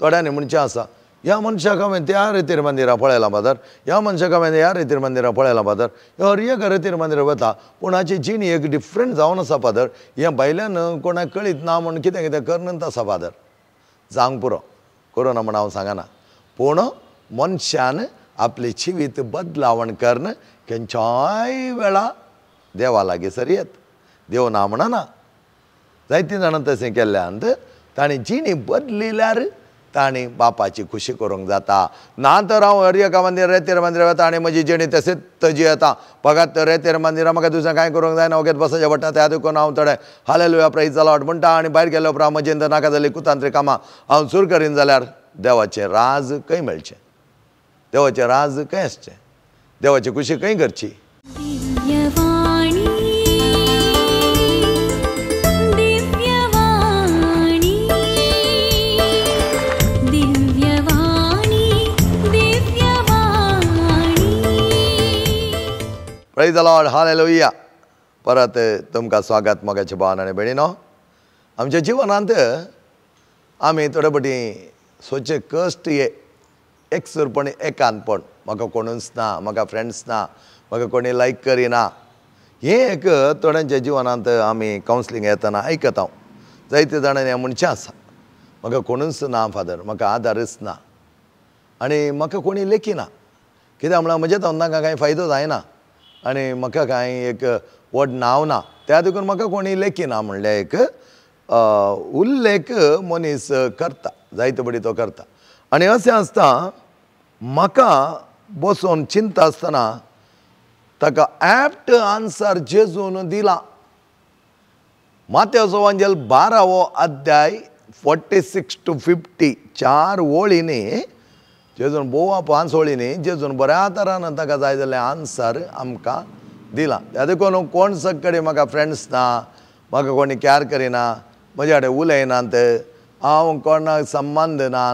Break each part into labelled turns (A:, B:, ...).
A: थोड्यांनी म्हणचें आसा ह्या मनशाक हांवें त्या रितीर मंदिरां पळयलां फादर, ह्या मनशाक हांवें ह्या रितीर मंदिरां पळयलां फादर, हर एक रितीर मंदिर वता कोणाची जिणी एक डिफरंट जावन आसा फादर. हें भायल्यान कोणाक कळीत ना म्हूण कितें कितें करनत आसा फादर. जावंक पुरो करोना म्हण हांव सांगना, पूण मनशान आपली जिवीत बदलावण करन खंयच्याय वेळा देवा लागीं सरयत. देव ना म्हणना. जायतीं जाणां तशें केल्ल्यान ताणीं जिणी बदलिल्यार ताणीं बापाची खुशी करूंक जाता. ना तर हांव हर एका मंदिर रेतीर मंदिर वता आनी म्हजी जिणी तशीच तजी येता. फकत रेतीर मंदिरां म्हाका दुसरें कांय करूंक जायना, वगत बसचें पडटा. त्या देखून हांव थोडें हालेलुया प्रेज द लॉर्ड म्हणटा आनी भायर गेलो उपरांत म्हजें नाका जाली कुतांत्री कामां हांव सुरू करीन जाल्यार देवाचें राज खंय मेळचें, देवाचें राज खंय आसचें, देवाची खुशी खंय करची. Praise the Lord, hallelujah. परत तुमकां स्वागत मोगाचे भावन आनी भयणीनो. आमच्या जिवनांत आमी थोडे फावटी सोचे कश्ट ये एकसुरपण एकांतपण, म्हाका कोणूच ना, म्हाका फ्रेंड्स ना, म्हाका कोणी लायक करिना, हें एक थोड्यांच्या जिवनांत आमी कावन्सिलींग येतना आयकत हांव. जायते जाणांनी हें म्हणचें आसा म्हाका कोणूच ना फादर, म्हाका आदारच ना आनी म्हाका कोणी लेखिना. कित्याक म्हळ्यार म्हज्या तोंडाक तांकां कांय फायदो जायना आनी म्हाका कांय एक व्हड नांव ना, त्या देखून म्हाका कोणी लेखिना म्हणलें एक उल्लेख मनीस करता, जायते बडी तो करता. आनी अशें आसता म्हाका बसून चिंता आसतना ताका एप्ट आन्सर जेजून दिला. माथेवचो एवंजेल 12वो अध्याय 46 to 50 4 वळींनी जेजून बोवा 5 वळींनी जेजून बऱ्या तरान ताका जाय जाल्लें आन्सर आमकां दिलां. त्या देखून कोण सगळे म्हाका फ्रेंड्स ना, म्हाका कोणी कॅर करिना, म्हज्या कडेन उलयनात, हांव कोणाक संबंद ना,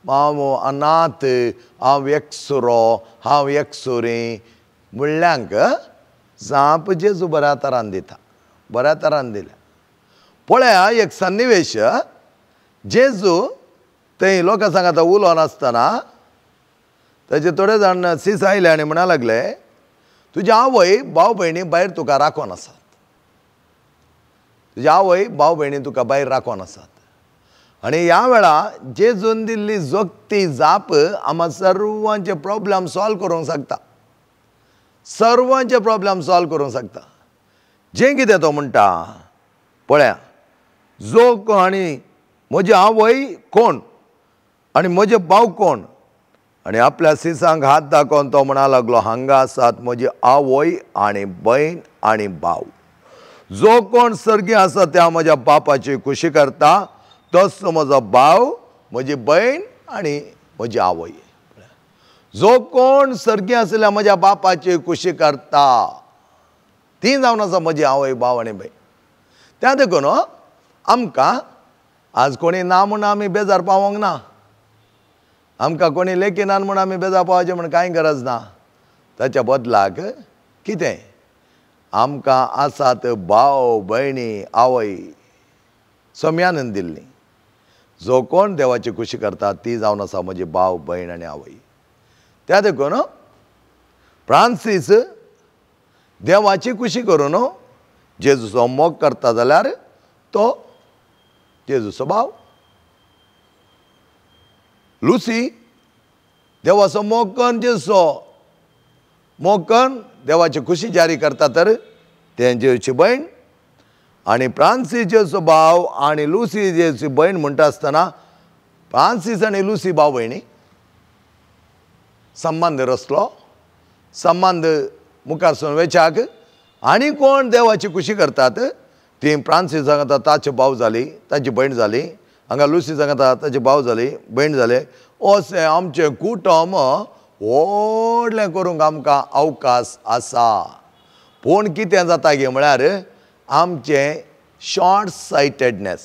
A: हांव अनाथ, हांव एकसुरो, हांव एकसुरी म्हणल्यांक जाप जेजू बऱ्या तरान दिता, बऱ्या तरान दिल्या. पळया एक सन्निवेश, जेजू थंय लोकां सांगात उलोवन आसतना ताचे थोडे जाण सीस आयले आनी म्हणूंक लागले तुजी आवय भाव भयणी भायर तुका राखोन आसात, तुजी आवय भाव भयणी तुका भायर राखोन आसात. आनी ह्या वेळा जेजून दिल्ली जोगती जाप आम्हा सर्वांचे प्रॉब्लेम सॉल्व करूंक शकता, सर्वांचे प्रॉब्लेम सॉल्व करूंक शकता. जें कितें तो म्हणटा पळया, जो आनी म्हजी आवय कोण आनी म्हजे भाव कोण, आनी आपल्या सिसांक हात दाखोवन तो म्हणा लागलो हांगा आसात म्हजी आवय आनी भयण आनी भाव. जो कोण सर्गी आसा त्या म्हज्या बापाची खुशी करता, तोच म्हजो भाव, म्हजी भयण आनी म्हजी आवय. जो कोण सर्गी आसल्या म्हज्या बापाची खुशी करता, ती जावन आसा म्हजी आवय भाव आनी भयण. त्या देखून आमकां आज कोणी ना म्हूण आमी बेजार पावोंक ना, आमकां कोणी लेखिनान म्हूण आमी बेजार पावचे म्हूण कांय गरज ना. ताच्या बदलाक कितें आमकां आसात भाव भयणी आवय सम्यानन दिल्ली. जो कोण देवाची खुशी करता ती जावन आसा म्हजी भाव भयण आनी आवय. त्या देखून फ्रांसीस देवाची खुशी करून जेजूचो मोग करता जाल्यार तो जेजूचो भाव. लुसी देवाचो मोग करून जेजूचो मोग करून देवाची खुशी जारी करता तर तें जेजूची भयण. आनी फ्रांसीस जेजूचो भाव आनी लुसी जेजूची भयण म्हणटा आसतना फ्रांसीस आनी लुसी भाव भयणी संबंद रचलो, संबंद मुखार सोन वेचाक. आनी कोण देवाची खुशी करतात ती फ्रांसीस सांगता ताचे भाव जाली, ताची भयण जाली, हांगा लुसी सांगता ताचे भाव जाली, भयण जाले. अशें आमचें कुटुंब व्हडलें करूंक आमकां अवकाश आसा. पूण कितें जाता गे म्हळ्यार आमचें शॉर्ट सायटेडनेस,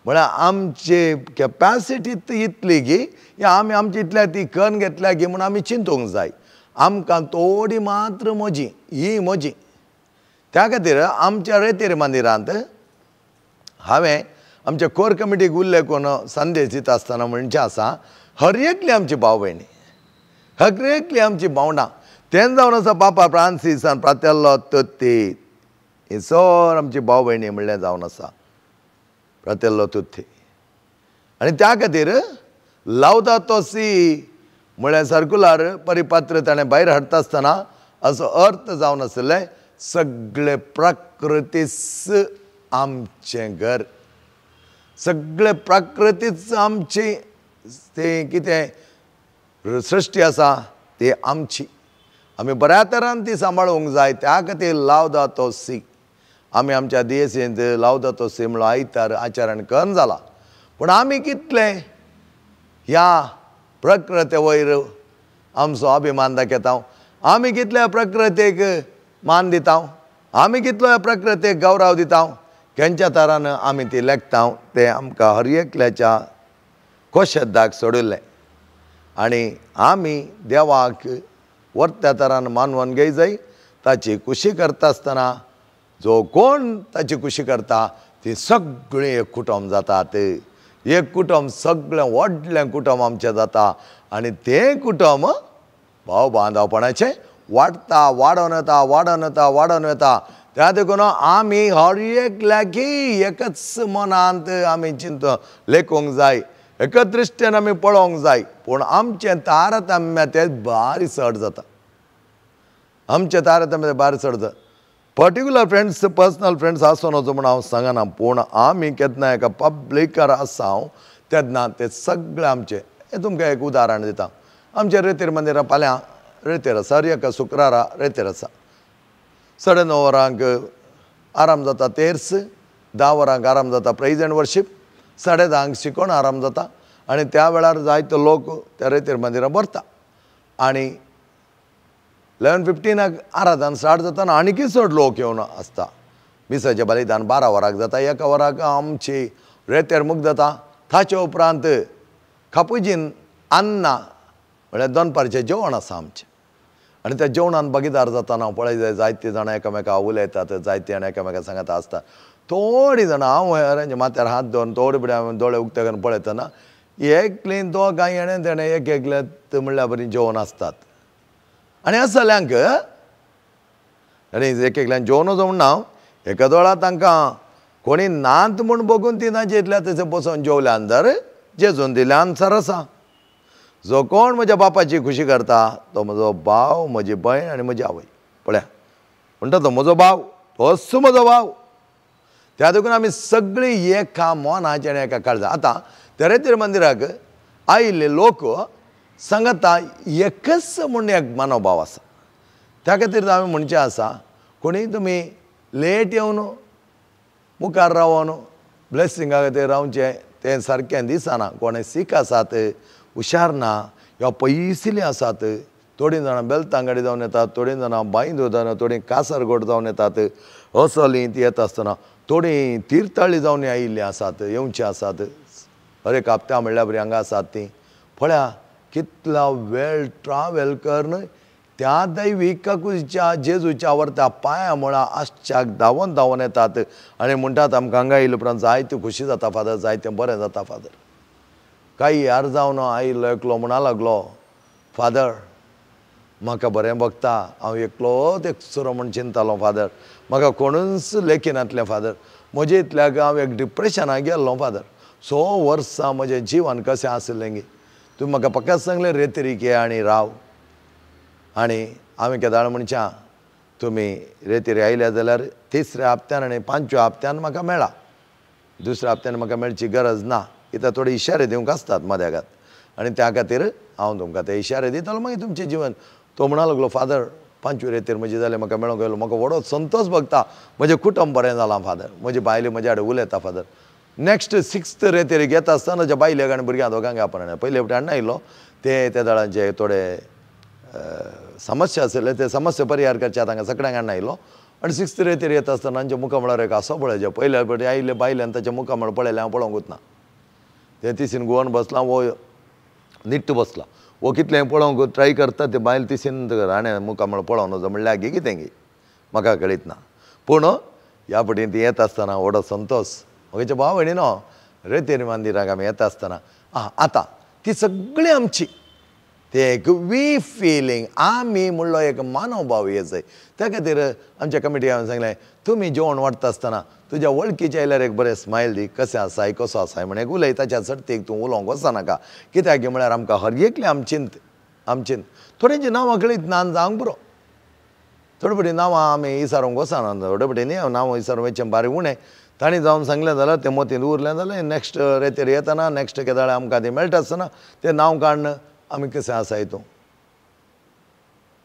A: म्हळ्यार आमची कॅपॅसिटी इतली गी आमी आमची इतल्या ती कन्न घेतल्या गी म्हूण आमी चिंतूंक जाय. आमकां थोडी मात्र म्हजी ही म्हजी. त्या खातीर आमच्या रेतीर मंदिरांत हांवें आमच्या कोर कमिटीक उरले कोण संदेश दिता आसतना म्हणजे आसा हर एकली आमची भाव भयणी हर एकली आमची भावंडां तें जावन आसा पापा फ्रांसीस आनी प्रातेल्लो तुत्ती ही सर आमची भाव भयणी म्हणलें जावन आसा प्रातेल्लो तुत्ती आनी त्या खातीर लावदातो सी म्हळ्यार सर्कुलर परिपत्र ताणें भायर हाडटा आसतना असो अर्थ जावन आसलें सगळे प्रकृतीच आमचें घर सगळे प्रकृतीच आमची तें कितें सृश्टी आसा ती आमची आमी बऱ्या तरान ती सांबाळूंक जाय त्या खातीर लावदातो सी आमी आमच्या दियेसींत लावदातो सी म्हणून आयतार आचरण करून जाला पूण आमी कितले ह्या प्रकृती वयर आमचो अभिमान दाखयता आमी कितल्या प्रकृतीक मान दिता आमी कितलो ह्या प्रकृतीक गौरव दिता खंयच्या तरान आमी ती लेखता तें आमकां हर एकल्याच्या कोशेद्दाक सोडिल्लें आनी आमी देवाक वर्त्या तरान मानवून घेय जाय ताची कुशी करता आसतना जो कोण ताची कुशी करता ती सगळीं एक कुटुंब जातात एक कुटुंब सगळें व्हडलें कुटुंब आमचें जाता आनी तें कुटुंब भाव बांदवपणाचें वाडटा वाडोन येता वाडोन येता वाडोन वता त्या देखून आमी हर एकल्याकी एकच मनांत आमी चिंत लेखूंक जाय एकच दृश्टीन आमी पळोवंक जाय पूण आमचें तारतम्य तें बारीकसाट जाता आमचें तारतम्य बारीकसाट जाता पर्टिक्युलर फ्रेंड्स पर्सनल फ्रेंड्स आसूं नजो म्हूण हांव सांगना पूण आमी केन्ना एका पब्लिकार आसां तेन्ना ते सगळे आमचे हें तुमकां एक उदाहरण दिता आमचे रेतीर मंदिरां फाल्यां रेतीर आसा हर एका शुक्रारा रेतीर आसा 9:30 वरांक आराम जाता तेर्स 10 वरांक आराम जाता प्रेज एंड वर्शीप 10:30 शिकोण आराम जाता आनी त्या वेळार जायतो लोक त्या रेतीर मंदिरां भरता आनी 11:15 आराधन स्टार्ट जाता आनी आनीकय चड लोक येवन आसता मिसाचें बलिदान 12 वरांक जाता 1 वराक आमची रेतेर मुक्त जाता ताचे उपरांत खापुजीन अन्ना म्हळ्यार दनपारचें जेवण आसा आमचें आनी त्या जेवणान भागीदार जातना पळय जायतीं जाणां एकामेका उलयतात जायतीं जाणां एकामेका सांगता आसता थोडीं जाणां हांव हेरांच्या माथ्यार हात दवरून थोडे फुडें हांवें दोळे उक्ते करून पळयतना एकलीं दोगांय हेणें तेणें एक एकलें म्हणल्यार बरीं जेवण आसतात आनी आसल्यांक आनी एक एकल्यान जेवण वचो म्हण हांव एका दोळा तांकां कोणी नात म्हूण बघून ती तांचे इतल्या थंयसर बसोन जेवल्या अंदर जेजून दिल्या आन्सर आसा जो कोण म्हज्या बापाची खुशी करता तो म्हजो भाव म्हजी भयण आनी म्हजी आवय पळया म्हणटा तो म्हजो भाव तोच म्हजो भाव त्या देखून आमी सगळीं एका मोनाचें आनी एका काळजां आतां त्या रेतीर मंदिराक आयिल्ले लोक सांगता एकच म्हूण एक मनोभाव आसा त्या खातीर आमी म्हणचें आसा कोणी तुमी लेट येवन मुखार रावन ब्लेसिंगा खातीर रावचें तें सारकें दिसना कोणें सीख आसात हुशार ना वा पयसली आसात थोडीं जाणां बेलतांगडी जावन येतात थोडीं जाणां बांयदो जावन थोडीं कासरगोड जावन येतात असलीं ती येता आसतना थोडीं तीर्थाळी जावन आयिल्लीं आसात येवचीं आसात हर एक हप्त्या म्हणल्यार बरीं हांगा आसात तीं पळया कितलो वेळ ट्रावेल करून त्या दैविकाच्या जेजूच्या वर्त्या पांया मुळा आश्च्याक धांवून धांवून येतात आनी म्हणटात आमकां हांगा येयले उपरांत जायती खुशी जाता फादर जायतें बरें जाता फादर काही यार जावन आयिल्लो एकलो म्हणा लागलो फादर म्हाका बरें भगता हांव एकलोच एक सुरो म्हूण चिंतालो फादर म्हाका कोणूच लेखिनातलें फादर म्हजे इतल्याक हांव एक डिप्रेशनाक गेल्लो फादर 6 वर्सां म्हजें जिवन कशें आसलें गे तुमी म्हाका फकत सांगलें रेतीर ये आनी राव आनी हांवें केदाळ म्हणच्या तुमी रेतीर आयल्या जाल्यार 3ऱ्या हप्त्यान आनी 5व्या हप्त्यान म्हाका मेळा 2ऱ्या हप्त्यान म्हाका मेळची गरज ना कित्याक थोडे इशारे दिवंक आसतात मद्यागात आनी त्या खातीर हांव तुमकां ते इशारे दितलो मागीर तुमचें जिवन तो म्हणा लागलो फादर 5वी रेतीर म्हजी जालें म्हाका मेळोंक गेलो म्हाका व्हडो संतोश भगता म्हजें कुटुंब बरें जालां फादर म्हजी बायली म्हज्या कडेन उलयता फादर नेक्स्ट 6th रेतीर घेता आसतना म्हज्या बायलेक आनी भुरग्यां दोगांक आपण पयले फावटी हाडून आयिल्लो ते त्या दळांचे थोडे समस्या आशिल्ले ते समस्या परिहार करचे तांकां सगळ्यांक हाडून आयिल्लो आनी 6th रेतीर येता आसतना तांच्या मुखामळार एक आसो पळय पयल्या फावटी आयिल्ले बायल्यान ताच्या मुखामळ पळयलें हांव पळोवंक वचना ते तिसीन गुवन बसला वो नीट बसला वो कितलें पळोवंक ट्राय करता ते बायल तिसीन हाणें मुखामळ पळोवन वचो म्हणल्यार गे कितें गे म्हाका कळीत ना पूण ह्या फावटी ती येता आसतना व्हडो संतोश म्हज्या भाव भयणीनो रेतेरी मंदिराक आमी येता आसतना आतां ती सगळी आमची ते एक वी फिलींग आमी म्हणलो एक मानवभाव येजय त्या खातीर आमच्या कमिटी हांवें सांगलें तुमी जेवण वाडटा आसतना तुज्या वळखीच्या आयल्यार एक बरें स्मायल दी कशें आसाय कसो आसाय म्हण एक उलय ताच्या सर्तीक तूं उलोवंक वचनाका कित्याक म्हळ्यार आमकां हर एकले आमचीन थोड्यांची नांवां कळीत ना जावंक पुरो थोडे फावटी नांवां आमी विचारूंक वचना थोडे फावटी न्ही नांव विचारूंक वचचें बारीक उणें तांणी जावन सांगलें जाल्यार तें मतींत उरलें जाल्यार नेक्स्ट रेतेर येतना नेक्स्ट केदाळे आमकां तें मेळटा आसतना तें नांव काडन आमी कशें आसाय तूं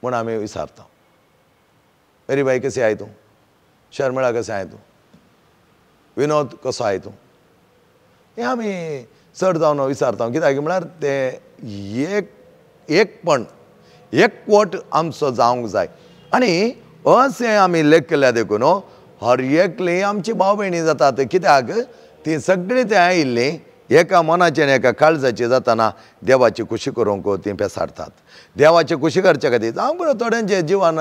A: म्हूण आमी विचारता मेरी बाई कशी आय तूं शर्मिळा कशें आय तूं विनोद कसो आय तूं हें आमी चड जावन विचारता कित्याक म्हळ्यार तें एकपण एकवट आमचो जावंक जाय आनी अशें आमी लेख केल्या देखून हर एकली आमची भाव भयणी जातात कित्याक ती सगळीं थंय आयिल्लीं एका मनाचें एका काळजाची जातना देवाची खुशी करूंक ती पेसारतात देवाची खुशी करचे खातीर जावं बरो थोड्यांचे जिवान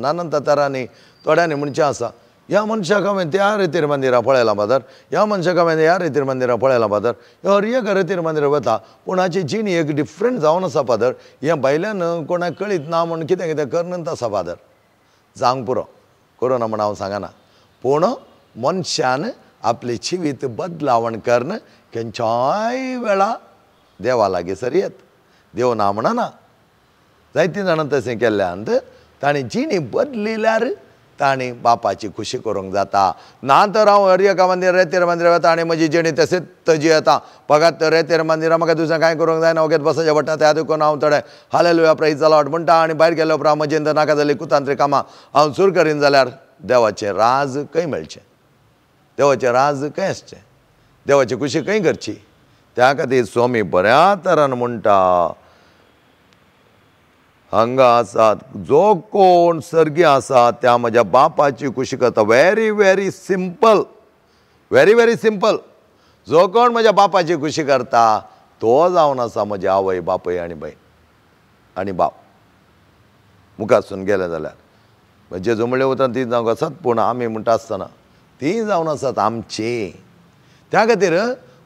A: नानंत तरांनी थोड्यांनी म्हणचें आसा ह्या मनशाक हांवें त्या रेतीर मंदिरा पळयलां फादर ह्या मनशाक हांवें ह्या रेतीर मंदिरा पळयलां फादर हर एक रेतीर मंदिर वता कोणाची जिणी एक डिफरंट जावन आसा फादर हें भायल्यान कोणाक कळीत ना म्हूण कितें कितें करनंत आसा फादर जावंक पुरो करोना म्हण हांव सांगना पूण मनशान आपली जिवीत बदलावण करन खंयच्याय वेळा देवा लागीं सरयत देव ना म्हणना जायतीं जाणां तशें केल्ल्यान तांणी जिणी बदलिल्यार तांणी बापाची खुशी करूंक जाता ना तर हांव हर एका मंदिर रेतेर मंदिर वता आनी म्हजी जिणी तशीच तजी येता फकत रेतेर मंदिरा म्हाका दुसरें कांय करूंक जायना ओगेच बसचें पडटा त्या देखून हांव थोडें हालेलुया प्रेज द लॉर्ड म्हणटा आनी भायर गेले उपरांत म्हजें जर नाका जाली कुतांत्री कामां हांव सुरू करीन जाल्यार देवाचें राज खंय मेळचें देवाचें राज खंय आसचें देवाची खुशी खंय करची त्या खातीर स्वामी बऱ्या तरान म्हणटा हांगा आसात जो कोण सर्गी आसा त्या म्हज्या बापाची खुशी करता व्हेरी व्हेरी सिंपल जो कोण म्हज्या बापाची खुशी करता तो जावन आसा म्हजे आवय बापय आनी भयण आनी बाप मुखारसून गेले जाल्यार जेजू म्हणलें वता ती जावंक आसात पूण आमी म्हणटा आसतना ती जावन आसात आमची त्या खातीर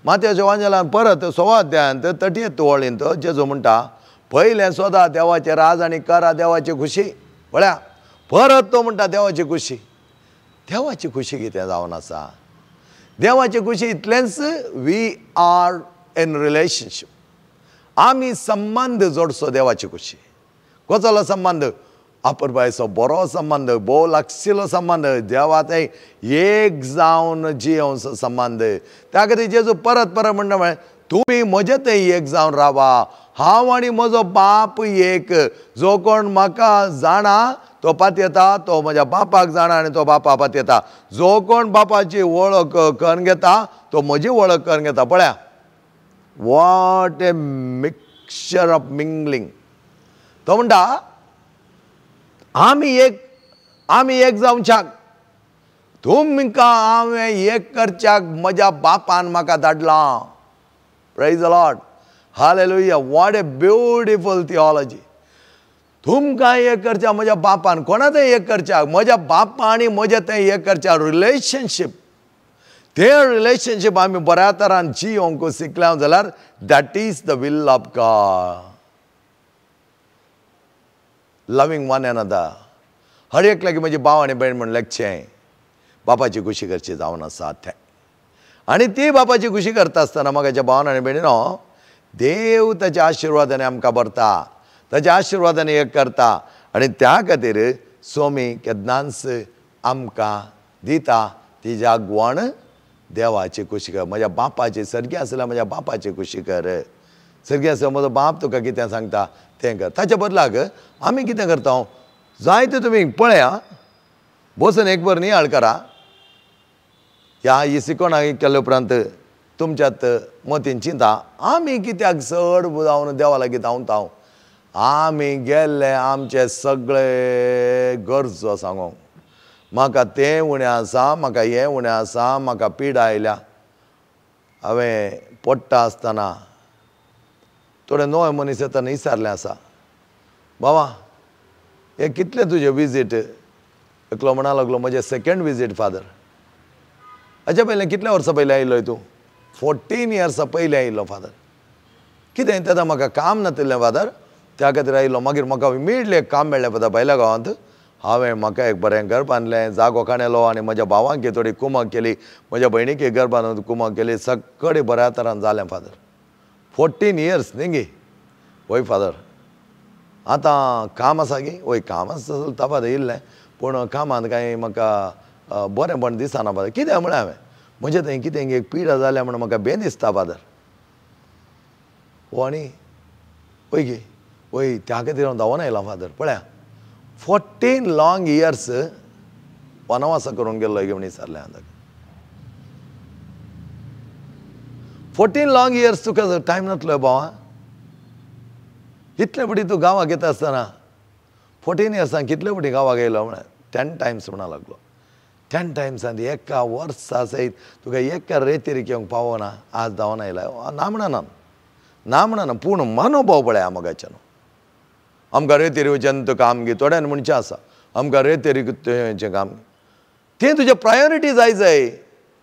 A: माथ्याच्या वांजेलान परत 16 अध्यायांत 30 वळींत जेजू म्हणटा पयलें सोदा देवाचें राज आनी करा देवाची खुशी पळया परत तो म्हणटा देवाची खुशी कितें जावन आसा देवाची खुशी इतलेंच वी आर इन रिलेशनशीप आमी संबंद जोडचो देवाची खुशी कसलो संबंध आपुरबायचो बरो संबंध भोव लागशिल्लो संबंध देवात एक जावन जियोवचो संबंध त्या खातीर जेजू परत म्हणटा म्हळ्यार तुमी म्हजे थंय एक जावन रावा हांव आनी म्हजो बाप एक जो कोण म्हाका जाणा तो पातयेता तो म्हज्या बापाक जाणा आनी तो बापा पातयेता जो कोण बापाची वळख करून घेता तो म्हजी वळख करून घेता पळया what a mixture of mingling तो म्हणटा आमी एक जावच्याक तुमकां हांवें एक करच्याक म्हज्या बापान म्हाका धाडलां praise the Lord hallelujah what a beautiful theology तुमकां एक करच्या म्हज्या बापान कोणा थंय एक करच्याक म्हज्या बापा आनी म्हजे थंय एक करच्या रिलेशनशीप ते रिलेशनशीप आमी बऱ्या तरान जियोंक शिकल्या जाल्यार that is the will of God loving one another हर एक लागी म्हजी भाव आनी भयण म्हण लेखचें बापाची खुशी करची जावन आसा थंय आनी ती बापाची खुशी करता आसतना म्हाज्या भावान आनी भयणीनो देव ताच्या आशिर्वादाने आमकां भरता ताच्या आशिर्वादाने एक करता आनी त्या खातीर स्वामी केन्नाच आमकां दिता ती जागवण देवाची खुशी कर म्हज्या बापाची सर्गी आसल्यार म्हज्या बापाची खुशी कर सर्गी आसल्यार म्हजो बाप तुका कितें सांगता तें कर ताच्या बदलाक आमी कितें करता जायते तुमी पळया बसून एक बर नियाळ करा ह्या इसिकोणाक केले उपरांत तुमच्यात मतीन चिंता आमी कित्याक चड जावन देवा लागीं धांवता आमी गेल्ले आमचे सगळे गरजो सांगोंक म्हाका तें उणें आसा म्हाका हें उणें आसा म्हाका पीड आयल्या हांवें पडटा आसतना थोडे नवे मनीस येतना विचारलें आसा बाबा हे कितले तुजे विजीट एकलो म्हणा लागलो म्हजें सेकंड विजीट फादर हाच्या पयलें कितल्या वर्सां पयलीं आयिल्लोय तूं 14 इयर्स पयलीं आयिल्लो फादर. कितें तेन्ना म्हाका काम नातिल्लें फादर, त्या खातीर आयिल्लो. मागीर म्हाका इमिडियटली एक काम मेळ्ळें फादर भायल्या गांवांत. हांवें म्हाका एक बरें घर बांदलें, जागो काणयलो आनी म्हज्या भावांक थोडी कुमक केली, म्हज्या भयणीक घर बांदून कुमक केली. सगळें बऱ्या तरान जालें फादर. 14 इयर्स न्ही गे. वय फादर. आतां काम आसा गे. वय काम आसा फादर येयल्लें, पूण कामांत कांय म्हाका बरेंपण दिसना फादर. कितें म्हळें हांवें, म्हणजे थंय कितें एक पिडा जाल्या म्हण म्हाका बेन दिसता फादर. आनी वय गे, वय त्या खातीर हांव धांवून आयलां फादर. पळया 14 लाँग इयर्स वनवास करूंक गेल्लो गे म्हण विचारलें हांवें ताका. 14 लाँग इयर्स तुका टायम नासलो भावा. इतले फुटी तूं गांवाक येता आसतना 14 इयर्सांक कितले फुटी गांवाक येयलो म्हण 10 टायम्स म्हणा लागलो. 10 टायम्सांनी एका वर्सा सयत तुका एका रेतीर येवंक पावना. आज धांवून आयला ना म्हणना पूण मनोभाव पळया मोगाच्यान. आमकां रेतीर येवचें तुका काम गे. थोड्यान म्हणचें आसा आमकां रेतीर येवचें काम. तें तुजें प्रायोरिटी जाय.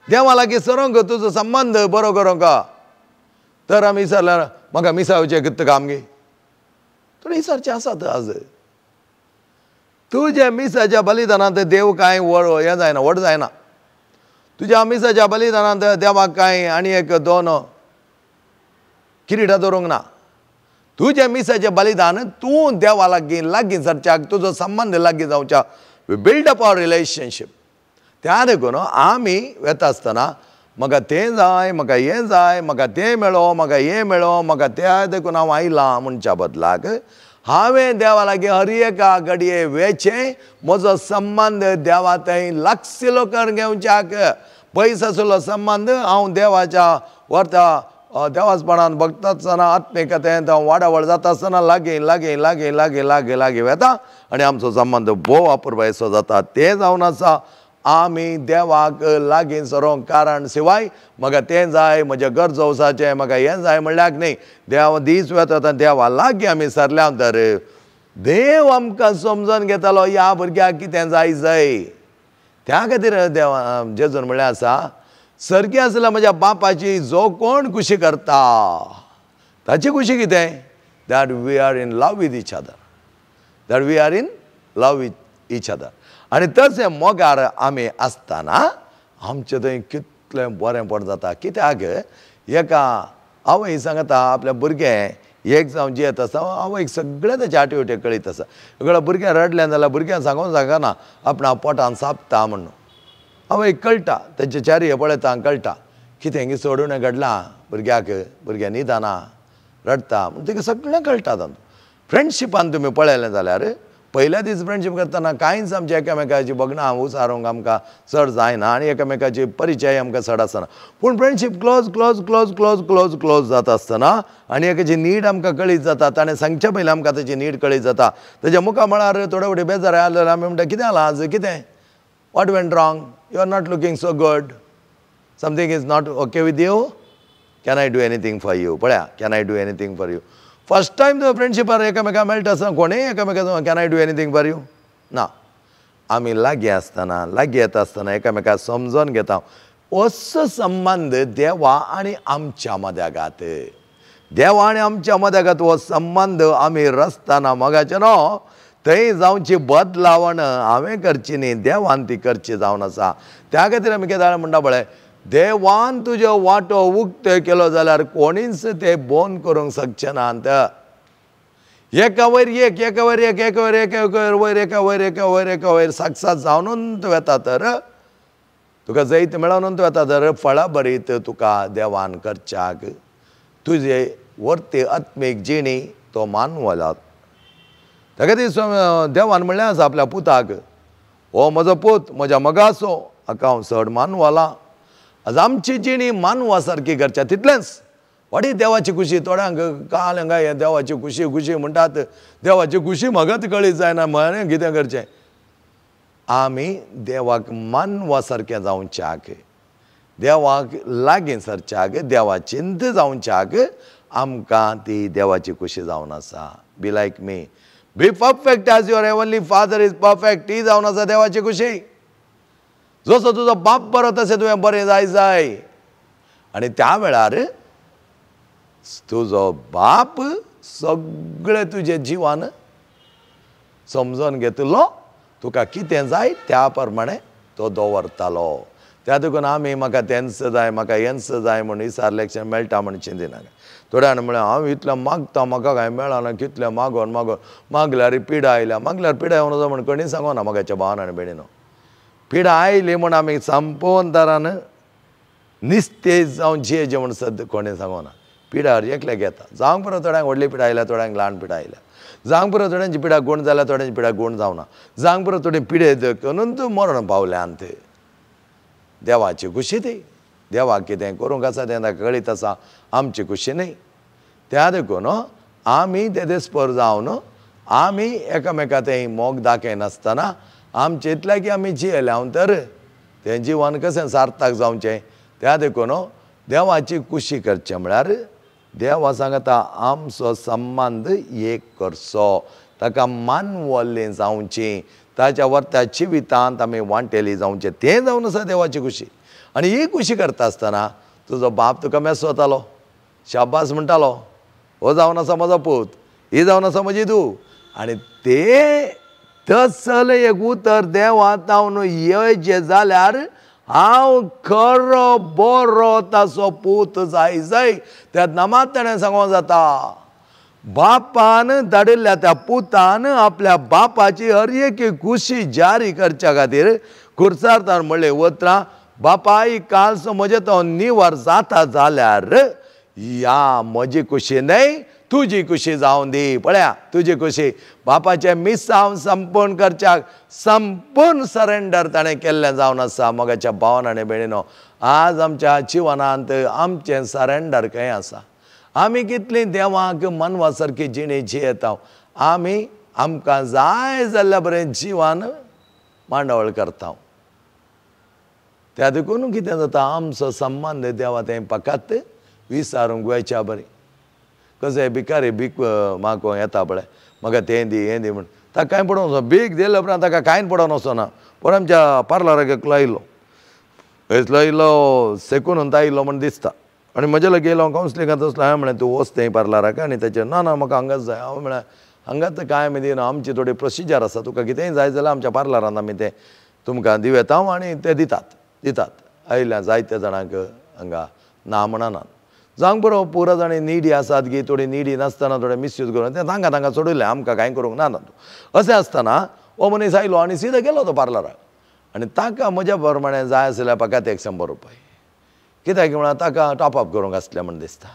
A: देवा लागीं सरोंक तुजो संबंद बरो करूंक. तर आमी विचारल्यार म्हाका मिसा येवचें कितें काम गे. थोडें विचारचें आसात आज. तुज्या मिसाच्या बलिदानांत देव कांय हें जायना, व्हड जायना. तुज्या मिसाच्या बलिदानांत देवाक कांय आनी एक 2 किरीटां दवरूंक ना. तुज्या मिसाचें बलिदान तूं देवा लागीं सरच्याक, तुजो संबंद लागीं जावच्याक. बिल्ड अप आवर रिलेशनशीप. त्या देखून आमी वेता आसतना म्हाका तें जाय, म्हाका हें जाय, म्हाका तें मेळो, म्हाका हें मेळो, म्हाका त्या देखून हांव आयलां म्हणच्या बदलाक हांवें देवा लागीं हर एका घडये वेचें. म्हजो संबंद देवा थंय लागशिल्लो कर घेवच्याक. पयस आशिल्लो संबंद हांव देवाच्या व्हरता. देवाचपणान भक्त आसतना आत्मिकतेंत हांव वाडावड जाता आसतना लागीं वेता आनी आमचो संबंद भोव अपुरबायेचो जाता. तें जावन आसा आमी देवाक लागीं सरोंक कारण. शिवाय म्हाका तें जाय, म्हज्या गरजो वचाचें, म्हाका हें जाय म्हणल्यार न्ही. देव दीस वेता देवा लागीं आमी सरल्या तर देव आमकां समजून घेतालो ह्या भुरग्याक कितें जाय. त्या खातीर देवा जेजून म्हणलें आसा सर्गी आसल्या म्हज्या बापाची जो कोण खुशी करता ताची खुशी कितें. That we are in love with each other. आनी तशें मोगार आमी आसतना आमचें थंय कितलें बरेंपण जाता. कित्याक एका आवय सांगता आपल्या भुरगें एक जावन जियेत आसा, आवयक सगळें ताचे आटिवटे कळीत आसा. भुरगें रडलें जाल्यार भुरग्यां सांगना आपणा पोटान सापता म्हणून. आवयक कळटा, तेचे चारये पळयता कळटा कितें सोडून घडलां भुरग्याक. भुरगें न्हिदना, रडटा म्हण तिका सगळें कळटा. फ्रेंडशिपान तुमी पळयलें जाल्यार पयल्या दीस फ्रेंडशीप करतना कांयच आमच्या एकामेकाची भगनां उसारूंक आमकां चड जायना आनी एकामेकाची परिचय आमकां चड आसना. पूण फ्रेंडशीप क्लोज जाता आसतना आनी एकाची नीड आमकां कळीत जाता. ताणें सांगचे पयलीं आमकां ताची नीड कळीत जाता. तेज्या मुखार म्हळ्यार थोडे फावटी बेजार आसलें आमी म्हणटा कितें जालां आज, कितें what went wrong, you are not looking so good, something is not okay with you, can I do anything for you. पळया can I do anything for you. First time तुवें फ्रेंडशिपार एकामेकाक मेळटा आसतना कोणूय एकामेकाक can I do anything for you ना. आमी लागीं आसतना लागीं येता आसतना एकामेकाक समजून घेता. असो संबंद देवा आनी आमच्या मद्यागात. देवा आनी आमच्या मद्यागात हो संबंद आमी रचतना मोगाचें न्हू. थंय जावची बदलावण हांवें करची न्ही, देवान ती करची जावन आसा. त्या खातीर आमी कितें म्हणटा पळय, देवान तुजो वाटो उक्तो केलो जाल्यार कोणीच ते बंद करूंक शकचे नात. एका वयर एक, एका वयर एक, एका वयर एक, एका वयर एका वयर एका वयर एका वयर सक्सेस जावनूच वेता तर तुका जैत मेळोनूच वेता तर फळां बरीत तुका देवान करच्याक. तुजे वर्ते आत्मीक जिणी तो मानवला. ताका ती देवान म्हणलें आसा आपल्या पुताक, हो म्हजो पूत म्हज्या मोगाचो, हाका हांव चड मानवला. आज आमची जिणी मानवा सारकी करच्या तितलेंच. व्हडी देवाची खुशी. थोड्यांक काल हांगा हें देवाची खुशी खुशी म्हणटात. देवाची खुशी म्हाकाच कळीत जायना, म्हळें कितें करचें. आमी देवाक मानवा सारकें जावच्याक, देवाक लागीं सरच्याक, देवा चिंत जावच्याक आमकां ती देवाची खुशी जावन आसा. Be like me, be perfect as your heavenly father is perfect. ती जावन आसा देवाची खुशी. जसो तुजो बाप बरो तशें तुवें बरें जाय. आनी त्या वेळार तुजो बाप सगळे तुजे जिवान समजून घेतलो, तुका कितें जाय त्या प्रमाणे तो दवरतालो. त्या देखून आमी म्हाका तेंच जाय म्हाका हेंच जाय म्हूण विचारलें मेळटा म्हूण चिंतिनाका. थोड्यान म्हळें हांव इतलें मागता म्हाका काय मेळना, कितलें मागोन मागल्यार पिडा आयल्या. मागल्यार पिडा येवं नजो म्हूण कोणी सांगोना म्हागाच्या भावान आनी भयणीनो. पिडा आयली म्हूण आमी संपोवन तरान निस्तेज जावन जियेचें म्हूण सद्द कोणें सांगोना. पिडा एकल्याक येता. जावंक पुरो थोड्यांक व्हडली पिडा आयल्या, थोड्यांक ल्हान पिडा आयल्या. जावंक पुरो थोड्यांची पिडा गूण जाल्या, थोड्यांची पिडा गूण जावना. जावंक पुरो थोडी पिडे देखून तूं मरण पावलें अंत. देवाची खुशी ती. देवाक कितें करूंक आसा तें ताका कळीत आसा, आमची खुशी न्ही. त्या देखून आमी ते दिसपर जावन आमी एकामेका तें मोग दाखयनासतना आमचें इतलें की आमी जियेल्या तर तें जिवन कशें सार्थक जावचें. त्या देखून देवाची खुशी करचें म्हळ्यार देवा सांगता आमचो संबंद एक करचो, ताका मानवल्लीं जावचीं, ताच्या वर्त्या जिवितांत आमी वांटेली जावचें. तें जावन आसा देवाची खुशी. आनी ही खुशी करता आसतना तुजो बाप तुका मेसवतालो, शाबास म्हणटालो, हो जावन आसा म्हजो पूत, ही जावन आसा म्हजी धूव. आनी ते तसल एक उतर देवांत जावन येवचें जाल्यार हांव खरो बरो ताचो पूत जाय. त्या नामांत ताणें सांगों जाता बापान धाडिल्ल्या त्या पुतान आपल्या बापाची हर एक खुशी जारी करच्या खातीर खुर्सार म्हणलें वत्रां बापाय कालचो म्हजे तो निवार जाता जाल्यार या म्हजी खुशी न्हय तुजी खुशी जावन दी. पळया तुजी खुशी बापाचें मिसांव संपूर्ण करच्याक संपूर्ण सरेंडर ताणें केल्लें जावन आसा. मोगाच्या भावान आनी भयणीनो, आज आमच्या जिवनांत आमचें सरेंडर खंय आसा? आमी कितलीं देवाक मनवा सारकी जिणी जियेता. आमी आमकां जाय जाल्ल्या बरें जिवन मांडवळ करता. त्या देखून कितें जाता आमचो संबंद देवा तें फकत विचारूंक गोंयच्या बरी. कशें भिकारी भीक मागोंक येता पळय, म्हाका तें दी हें दी म्हण ताका कांय पडों वचना. भीक दिले उपरांत ताका कांय पडोन वचना. पण आमच्या पार्लराक एकलो आयिल्लो, थंयसलो आयिल्लो सेकून म्हणटा आयिल्लो म्हण दिसता. आनी म्हजे लागीं येयलो कावन्सिलिंगाक तसलो. हांवें म्हळें तूं वच थंय पार्लराक. आनी तेचें ना ना म्हाका हांगाच जाय. हांव म्हळें हांगाच कांय आमी दिना, आमची थोडी प्रोसिजर आसा, तुका कितेंय जाय जाल्यार आमच्या पार्लरान आमी तें तुमकां दिवेता आनी ते दितात. आयिल्ल्या जायत्या जाणांक हांगा ना म्हणनात. जावंक बरो पुरो जाणी निडी आसात गी, थोडी निडी नासतना थोडे मिसयूज करून तें तांकां सोडिल्लें, आमकां कांय करूंक ना. अशें आसतना हो मनीस आयलो आनी सीदो गेलो तो पार्लराक. आनी ताका म्हज्या प्रमाणें जाय आसल्यार फकत 100 रुपया. कित्याक म्हळ्यार ताका टॉपअप करूंक आसलें म्हण दिसता.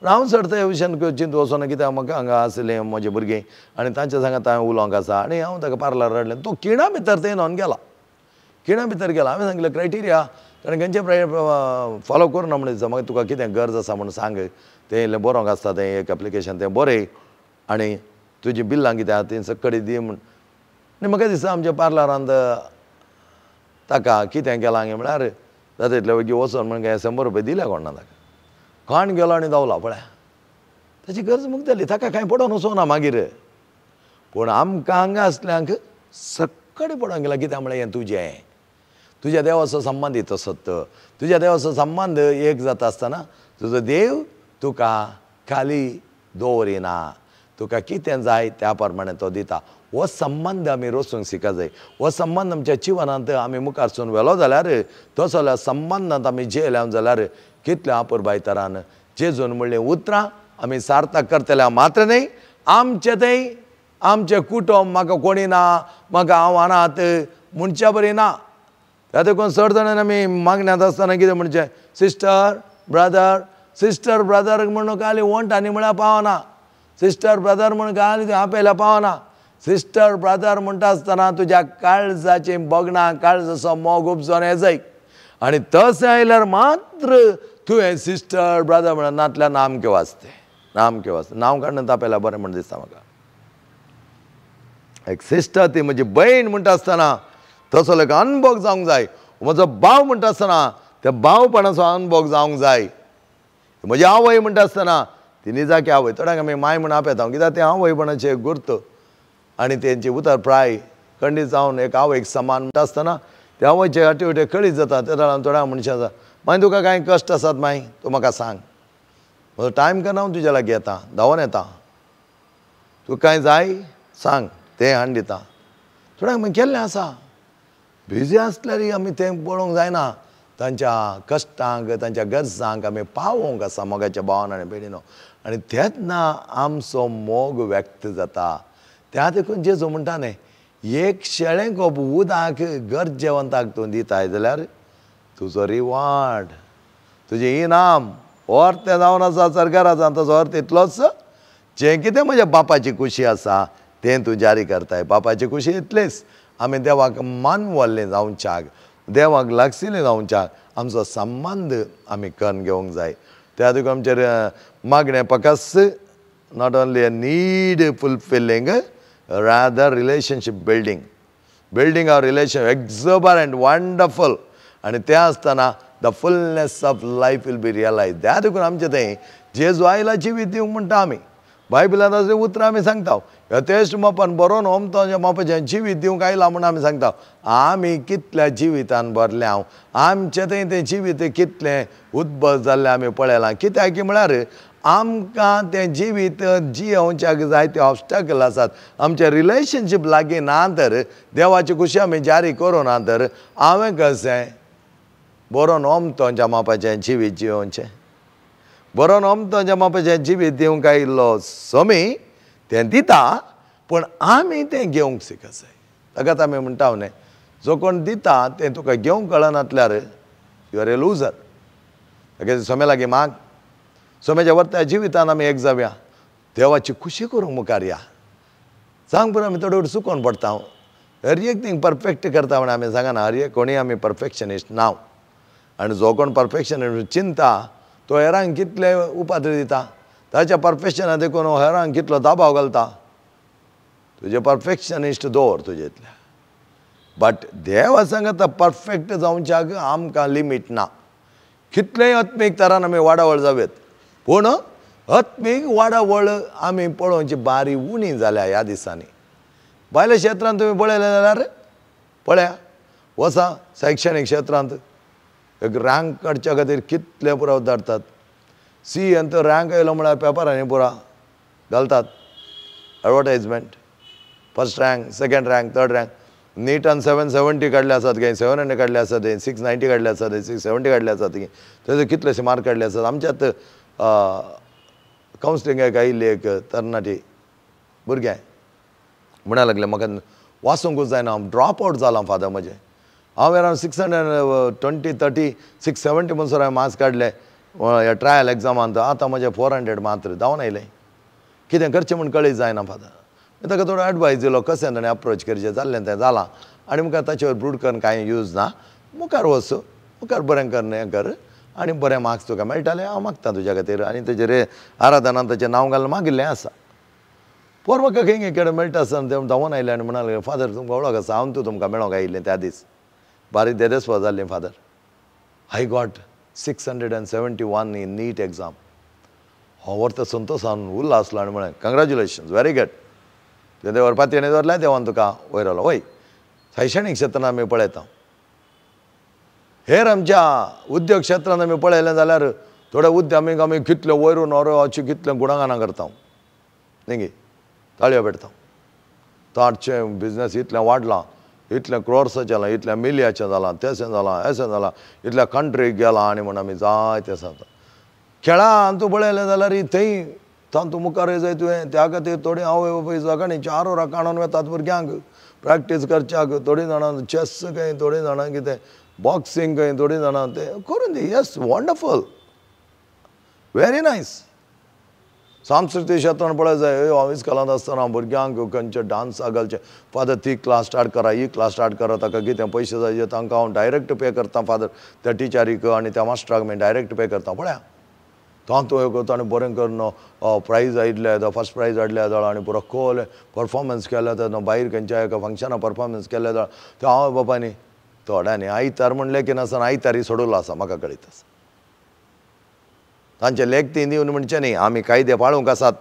A: हांव चड ते विशयान चिंत वचना, कित्याक म्हाका हांगा आसलें म्हजें भुरगीं आनी तांच्या सांगात हांवें उलोवंक आसा. आनी हांव ताका पार्लरार हाडलें. तो खिणा भितर थंय न्होन गेला. हांवें सांगलें क्रायटेरिया ताणें खंयचे फॉलो करूना म्हणून दिसता. म्हाका तुका कितें गरज आसा म्हणून सांग, तें इल्लें बरोवंक आसता, तें एक एप्लिकेशन तें बरय आनी तुजी बिल्लां कितें आहा तीं सकडी दी म्हूण. आनी म्हाका दिसता आमच्या पार्लरांत ताका कितें केलां गे म्हळ्यार जाता तितले बेगीन वचोन म्हण 100 रुपया दिल्या कोणा ताका. खाण गेलो आनी धांवला. पळय ताची गरज मुक्तली, ताका कांय पडोन वचोना मागीर. पूण आमकां हांगा आसल्यांक सकडी पडोंक गेला. कित्याक म्हळ्यार हें तुज्या देवाचो संबंद तसोच. तुज्या देवाचो संबंद एक जाता आसतना तुजो देव तुका खाली दवरिना. तुका कितें जाय त्या प्रमाणे तो दिता. हो संबंद आमी रोसूंक शिका जाय. हो संबंद आमच्या जिवनांत आमी मुखारसून व्हेलो जाल्यार तसो जाल्यार संबंदांत आमी जियेल्या जाल्यार कितल्या अपुरबाय तरान जेजून म्हणलें उतरां आमी सार्थक करतल्या. मात्र न्ही आमचें तें आमचें कुटुंब म्हाका कोणी ना, म्हाका हांव अनाथ म्हणच्या बरी ना. त्या देखून चड जाणांनी आमी मागण्यांत आसतना कितें म्हणचें सिस्टर ब्रदर म्हणून खाली वंटांनी म्हळ्यार पावना. सिस्टर ब्रदर म्हणून खाली आपयल्या पावना. सिस्टर ब्रदर म्हणटा आसतना तुज्या काळजाची बोगणां काळजाचो मोग उपजोन येजय. आनी तशें आयल्यार मात्र तुवें सिस्टर ब्रदर म्हणून नातल्या नामके वाचते. नांव काडून तापयल्यार बरें म्हण दिसता म्हाका. एक सिस्टर ती म्हजी भयण म्हणटा आसतना तसो एक अनुभव जावंक जाय. म्हजो भाव म्हणटा आसतना त्या भावपणाचो अनुभव जावंक जाय. म्हजी आवय म्हणटा आसतना ती निजाकी आवय. थोड्यांक आमी माय म्हूण आपयता, कित्याक ते आवयपणाचे गुर्त आनी तेंची उतर प्राय खंडीत जावन एक आवयक समान म्हणटा आसतना त्या आवयचे आटिवटे खळीत जाता. त्या वेळार थोड्या मनशां मागीर तुका कांय कश्ट आसात मागीर तूं म्हाका सांग, म्हजो टायम करना हांव तुज्या लागीं येता, धांवन येता. तुका कांय जाय सांग, तें हाडून दिता. थोड्यांक मागीर केल्लें आसा, बिजी आसल्यार आमी तें पळोवंक जायना. तांच्या कश्टांक, तांच्या गरजांक आमी पावोवंक आसा मोगाच्या भावान आनी भयणीनो. आनी तेन्ना आमचो मोग व्यक्त जाता. त्या देखून जेजू म्हणटा न्ही, एक शेळें कप उदक गरजेवंताक तूं दिताय जाल्यार तुजो रिवार्ड, तुजें इनाम अर्थ जावन आसा सरकाराचो. ताचो अर्थ इतलोच, जें कितें म्हज्या बापाची खुशी आसा तें तूं जारी करताय. बापाची खुशी इतलीच, आमी देवाक मानवल्लीं जावच्याक, देवाक लागशिल्लीं जावच्याक आमचो संबंद आमी करून घेवंक जाय. त्या देखून आमचेर मागणें फकस not only a need fulfilling, rather relationship building our relationship exuberant, wonderful. आणि ते आसतना the fullness of life will be realise. त्या देखून आमचें तें जेजू आयला जिवीत दिवंक म्हणटा आमी. बायबलांत असलीं उतरां आमी सांगता, यथेश्ट मोपान बरोवन ओमताच्या मोपाचें जिवीत दिवंक आयला म्हूण आमी सांगता. आमी कितल्या जिवितान भरल्या, आमचें तें जिवीत कितलें उद्भव जाल्लें आमी पळयलां. कित्याक की म्हळ्यार आमकां तें जिवीत जियोवच्याक जायते ऑब्स्टॅकल आसात. आमचें रिलेशनशीप लागीं ना तर, देवाची खुशी आमी जारी करूं ना तर हांवें कशें बरोवन ओमताच्या मोपाचें जिवीत जियोवचें. बरोवन ओमताच्या मोपाचें जिवीत दिवंक आयिल्लो स्वामी तें दिता, पूण आमी तें घेवंक शिकत जाय. ताकाच आमी म्हणटा न्ही, जो कोण दिता तें तुका घेवंक कळनातल्यार यू आर ए लुजर. ताका स्वाम्या लागीं माग, स्वाम्याच्या वर्ता जिवितान आमी एक जावया, देवाची खुशी करूंक मुखार या. सांग पुरो आमी थोडे चुकोवन पडटा. हर एक थिंग परफेक्ट करता म्हण आमी सांगना. हर एक कोणी आमी परफेक्शनिस्ट नाव. आनी जो कोण परफेक्शनिस्ट चिंता तो हेरांक कितले उपाद्री दिता, ताच्या परफेक्शना देखून हेरांक कितलो दबाव घालता. तुजें परफेक्शनिस्ट दवर तुजेंतल्या. बट देवा सांगता परफेक्ट जावच्याक आमकां लिमीट ना. कितलेय आत्मीक तरान आमी वाडावळ जावेत, पूण आत्मीक वाडावळ आमी पळोवची बारी उणी जाल्या ह्या दिसांनी. भायल्या क्षेत्रांत तुमी पळयलें जाल्यार पळया, वसा शैक्षणीक क्षेत्रांत एक रँक काडच्या खातीर कितले पुराव धाडटात. CA तो रँक येयलो म्हळ्यार पेपरांनी पुरा घालतात advertisement. First rank, second rank, third rank. नीटान 770 काडले आसात, काही 700 काडले आसात, 690 काडले आसात, 670 काडले आसात. थंय कितलेशे मार्क काडले आसात. आमच्यात कावन्सिलिंगाक आयिल्ली एक तरणाटी भुरगें म्हणा लागलें, म्हाका वाचूंकूच जायना, हांव ड्रॉप आवट जालां फादर म्हजें. हांव अरावंड 620, 30, 670 म्हणसर हांवें मार्क्स काडले ह्या ट्रायल एग्जामांत. आतां म्हजे 400 मात्र धांवन आयले. कितें करचें म्हूण कळीत जायना फादर. ताका थोडो एडवायस दिलो कशें ताणें अप्रोच करचें. जाल्लें तें जालां आनी मुखार ताचेर ब्रूड करून कांय यूज ना. मुखार वच, मुखार बरें कर, हें कर आनी बरें मार्क्स तुका मेळटले. हांव मागता तुज्या खातीर. आनी तेजेर आराधनान ताचें नांव घालून मागिल्लें आसा. पर म्हाका खंय कडेन मेळटा आसतना तें धांवन आयलें आनी म्हणालें, फादर तुमकां वळख आसा, हांव तूं तुमकां मेळोंक आयिल्लें त्या दीस. बारीक देदेस्वा जाल्लीं father. I got 671 in NEET exam. हांव व्हरता संतोशान उरला आसलो आनी म्हळें कंग्रॅच्युलेशन्स, व्हेरी गुड. तें व्हरपा तेणें धरलें, देवान तुका वयरलो. वय शैक्षणीक क्षेत्रांत आमी पळयता. हेर आमच्या उद्योग क्षेत्रांत आमी पळयलें जाल्यार थोड्या उद्यमीक आमी कितले वयरून अशी कितलें गुणागानां करता न्ही गे, ताळयो पेटता. तांचें बिजनस इतलें वाडलां, इतलें क्रोर्साचें जालां, इतलें मिलियाचें जालां, तेशें जालां, हेशें जालां, इतल्या कंट्रीक गेलां आनी म्हूण आमी जायतें सांगता. खेळांत तूं पळयलें जाल्यार थंय तातूंत मुखार जाय तुवें. त्या खातीर थोडीं आवय बापूय सकाळीं 4 वरां काडून वेतात भुरग्यांक प्रॅक्टीस करच्याक. थोडीं जाणां चॅस खंय, थोडीं जाणां कितें बॉक्सिंग खंय, थोडीं जाणां तें करून दी. Yes, wonderful, very nice. सांस्कृतीक क्षेत्रांत पळय जाय, हांव इस्कॉलांत आसतना भुरग्यांक खंयचे डान्साक घालचे. फादर ती क्लास स्टार्ट करा, ही क्लास स्टार्ट करा, ताका कितें पयशे जाय तांकां हांव डायरेक्ट पे करता फादर. त्या टिचरीक आनी त्या मास्टराक हांवें डायरेक्ट पे करता. पळया तांतू हें करता आनी बरें करून प्रायज आयिल्ले, फर्स्ट प्रायज हाडले जाल्यार आनी पुरो खोल परफॉर्मन्स केले तेन्ना भायर खंयच्या एका फंक्शनाक परफॉर्मन्स केले जाल्यार ते आवय बापायनी थोड्यांनी आयतार म्हणलें की नासतना आयतारी सोडूलो आसा. म्हाका कळीत आसा तांचे लेख ती दिवन म्हणचे न्ही. आमी कायदे पाळूंक आसात,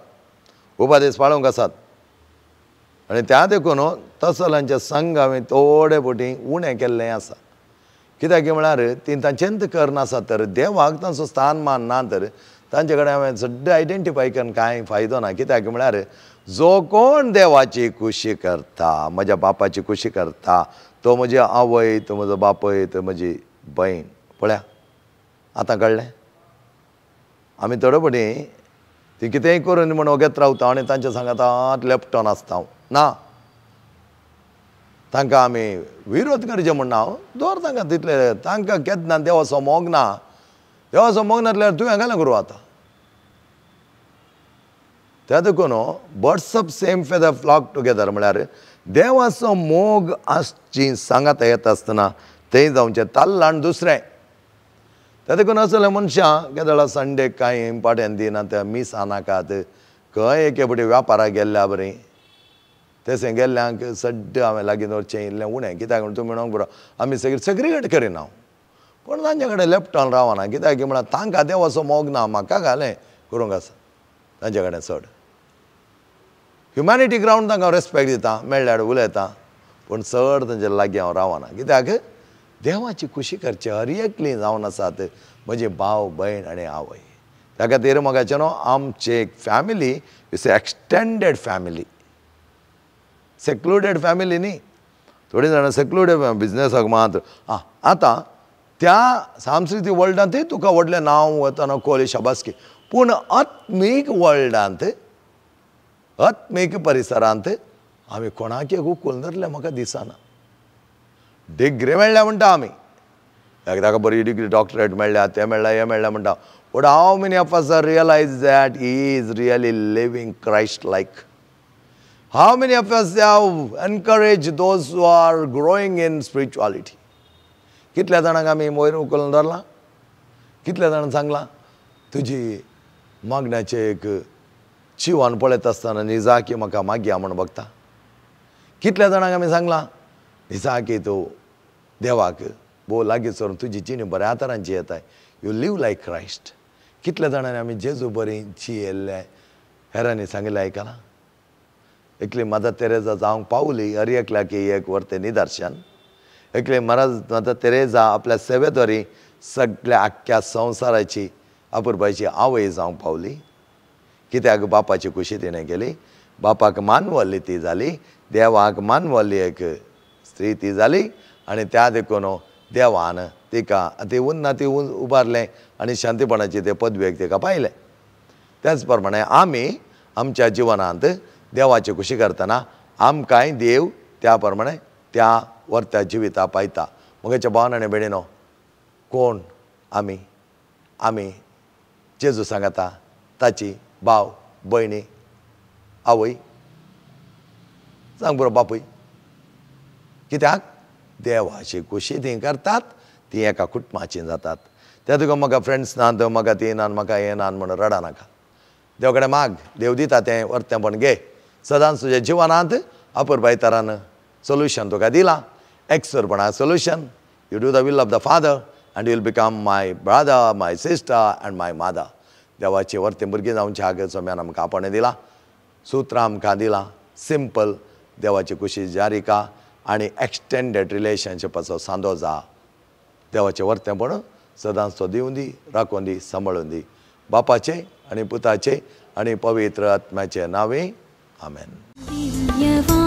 A: उपादेश पाळूंक आसात. आनी त्या देखून तसल्यांचे संघ हांवें थोडे फावटी उणें केल्लें आसा. कित्याक म्हळ्यार ती तांचेंत करनासा तर देवाक तांचो स्थान मान ना तर तांचे कडेन हांवें सड्डे आयडेंटिफाय करून कांय फायदो ना. कित्याक म्हळ्यार जो कोण देवाची खुशी करता, म्हज्या बापाची खुशी करता, तो म्हजी आवय, तो म्हजो बापय, तो म्हजी भयण. पळया आतां कळ्ळें. आमी थोडेपणी ती कितेंय करून म्हण वगत रावता आनी तांच्या सांगातांत लेपटोन आसता ना. तांकां आमी विरोध करचें म्हणना हांव. दवर तांकां तितले तांकां केन्ना देवाचो मोग ना. देवाचो मोग नासल्यार तुवें घालें करूं आतां. त्या देखून birds of same feather flock together म्हळ्यार देवाचो मोग आसची सांगात येता आसतना थंय जावचें ताल्ला आनी दुसरें. त्या देखून असले मनशां केदळा संडेक कांय इम्पॉर्टन्स दिनात, मीस नाकात, खंय एके फावटी व्यापाराक गेल्ल्या बरें तशें गेल्ल्यांक सड्ड हांवें लागीं दवरचें इल्लें उणें. कित्याक म्हण तुमी म्हणूंक बरो आमी सेग्रिगेट करिना हांव, पूण तांचे कडेन लेपटोन रावना. कित्याक म्हळ्यार तांकां देवाचो मोग ना, म्हाका घालें करूंक आसा तांचे कडेन चड. ह्युमॅनिटी ग्रावंड तांकां रेस्पेक्ट दिता, मेळ्ळ्यार उलयता, पूण चड तांचे लागीं हांव रावना. कित्याक देवाची खुशी करची हर एकली जावन आसात म्हजी भाव भयण आनी आवय. त्या खातीर मोगाचें न्हू आमची एक family is extended family, secluded family न्ही. थोडीं जाणां सेक्लुडेड बिजनेसाक मात आतां त्या सांस्कृतीक वर्ल्डांतूय तुका व्हडलें नांव वता न्हू कोहली शाबासकी, पूण आत्मीक वर्ल्डांत आत्मीक परिसरांत आमी कोणाकय उखून धरलें म्हाका दिसना. डिग्री मेळ्ळ्या म्हणटा आमी, ताका बरी डिग्री डॉक्टरेट मेळ्ळ्या, तें मेळ्ळें, हें मेळ्ळें म्हणटा, but how many of us realise that he is really living Christ like. How many of us have encourage those who are growing in spirituality. कितल्या जाणांक आमी वयर उखलून धरलां, कितल्या जाणांक सांगलां तुजी मागण्याचें एक चिवण पळयत आसतना निजा की म्हाका मागया म्हण बगता. कितल्या जाणांक आमी सांगलां निजा की तूं देवाक भोव लागीं सरून तुजी जिणी बऱ्या तरांची येताय, यू लिव लायक क्रायस्ट. कितल्या जाणांनी आमी जेजू बरी जियेल्ले हेरांनी सांगिल्लें आयकलां. एकली मदर तेरेजा जावंक पावली हर एकल्याक एक व्हरतें निदर्शन. एकली मदर तेरेजा आपल्या सेवेद्वारी सगळ्या आख्ख्या संवसाराची अपुरबायची आवय जावंक पावली. कित्याक बापाची खुशी तिणें केली, बापाक मानवल्ली ती जाली, देवाक मानवल्ली एक स्त्री ती जाली, आनी त्या देखून देवान तिका ती उन्नती उबारलें आनी शांतीपणाची ते पदवेक तिका पायलें. त्याच प्रमाणे आमी आमच्या जिवनांत देवाची खुशी करतना आमकांय देव त्या प्रमाणे त्या वर्त्या जिविता पायता. म्हज्या भावन आनी भयणीनो, कोण आमी? आमी जेजू सांगता ताची भाव भयणी आवय, सांग बरो बापूय. कित्याक देवाची खुशी ती करतात, ती एका कुटुंबाची जातात. त्या तुका म्हाका फ्रेंड्स नात, म्हाका ती नात, म्हाका हें नात म्हणून रडा नाका. देवा कडेन माग, देव दिता तें वर्तेंपण घे. सदांच तुज्या जिवनांत अपुरबाय तरान सोल्युशन तुका दिलां. एक्सुरपणा solution. You do the will of the father and you will become my brother, my sister and my mother. देवाची वर्तें भुरगीं जावची हागे सोम्यान आमकां आपणे दिलां, सुत्रां आमकां दिलां. सिंपल देवाची खुशी जारिका आनी एक्सटेंडेड रिलेशनशिपाचो सांदो जा. देवाचें वर्तेंपण सदांच तो दिवं दी, राखून दी, सांबाळून दी. बापाचे आनी पुताचे आनी पवित्र आत्म्याचे नांवे आमेन.